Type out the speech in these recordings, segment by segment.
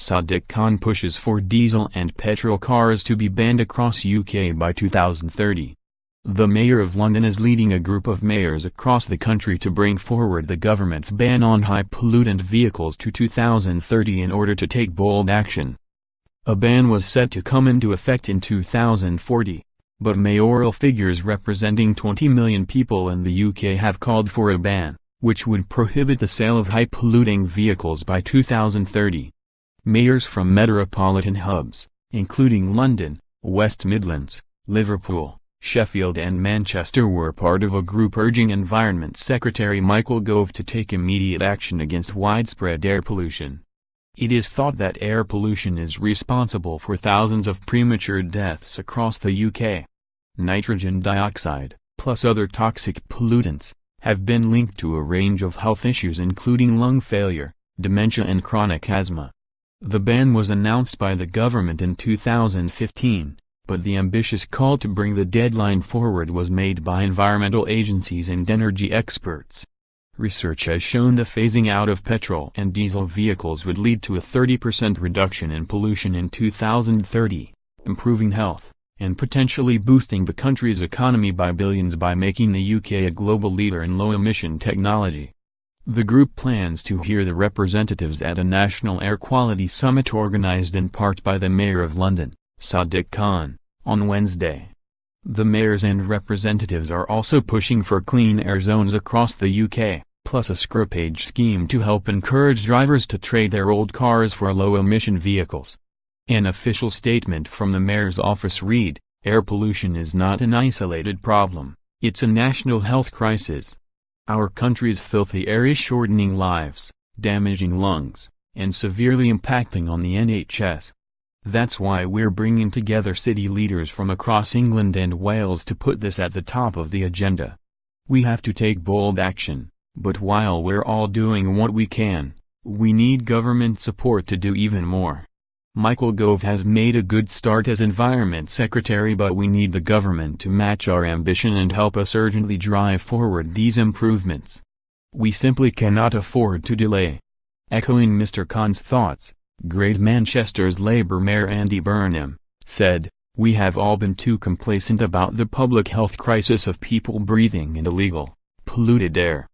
Sadiq Khan pushes for diesel and petrol cars to be banned across UK by 2030. The Mayor of London is leading a group of mayors across the country to bring forward the government's ban on high-pollutant vehicles to 2030 in order to take bold action. A ban was set to come into effect in 2040, but mayoral figures representing 20 million people in the UK have called for a ban, which would prohibit the sale of high-polluting vehicles by 2030. Mayors from metropolitan hubs, including London, West Midlands, Liverpool, Sheffield and Manchester, were part of a group urging Environment Secretary Michael Gove to take immediate action against widespread air pollution. It is thought that air pollution is responsible for thousands of premature deaths across the UK. Nitrogen dioxide, plus other toxic pollutants, have been linked to a range of health issues including lung failure, dementia and chronic asthma. The ban was announced by the government in 2015, but the ambitious call to bring the deadline forward was made by environmental agencies and energy experts. Research has shown the phasing out of petrol and diesel vehicles would lead to a 30% reduction in pollution in 2030, improving health, and potentially boosting the country's economy by billions by making the UK a global leader in low-emission technology. The group plans to hear the representatives at a national air quality summit organised in part by the Mayor of London, Sadiq Khan, on Wednesday. The mayors and representatives are also pushing for clean air zones across the UK, plus a scrappage scheme to help encourage drivers to trade their old cars for low-emission vehicles. An official statement from the mayor's office read, "Air pollution is not an isolated problem, it's a national health crisis. Our country's filthy air is shortening lives, damaging lungs, and severely impacting on the NHS. That's why we're bringing together city leaders from across England and Wales to put this at the top of the agenda. We have to take bold action, but while we're all doing what we can, we need government support to do even more. Michael Gove has made a good start as Environment Secretary, but we need the government to match our ambition and help us urgently drive forward these improvements. We simply cannot afford to delay." Echoing Mr. Khan's thoughts, Great Manchester's Labour Mayor Andy Burnham said, "We have all been too complacent about the public health crisis of people breathing in illegal, polluted air.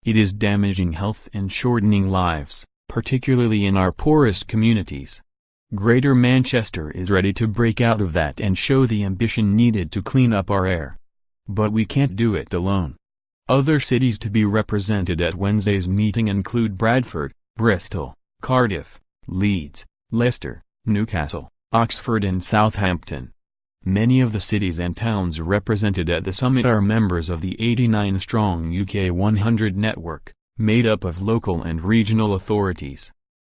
It is damaging health and shortening lives, particularly in our poorest communities. Greater Manchester is ready to break out of that and show the ambition needed to clean up our air. But we can't do it alone." Other cities to be represented at Wednesday's meeting include Bradford, Bristol, Cardiff, Leeds, Leicester, Newcastle, Oxford and Southampton. Many of the cities and towns represented at the summit are members of the 89-strong UK 100 network, made up of local and regional authorities.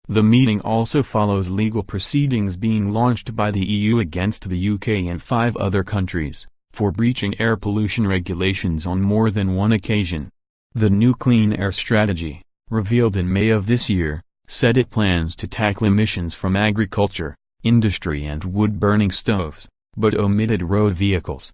The meeting also follows legal proceedings being launched by the EU against the UK and 5 other countries, for breaching air pollution regulations on more than one occasion. The new Clean Air Strategy, revealed in May of this year, said it plans to tackle emissions from agriculture, industry and wood-burning stoves, but omitted road vehicles.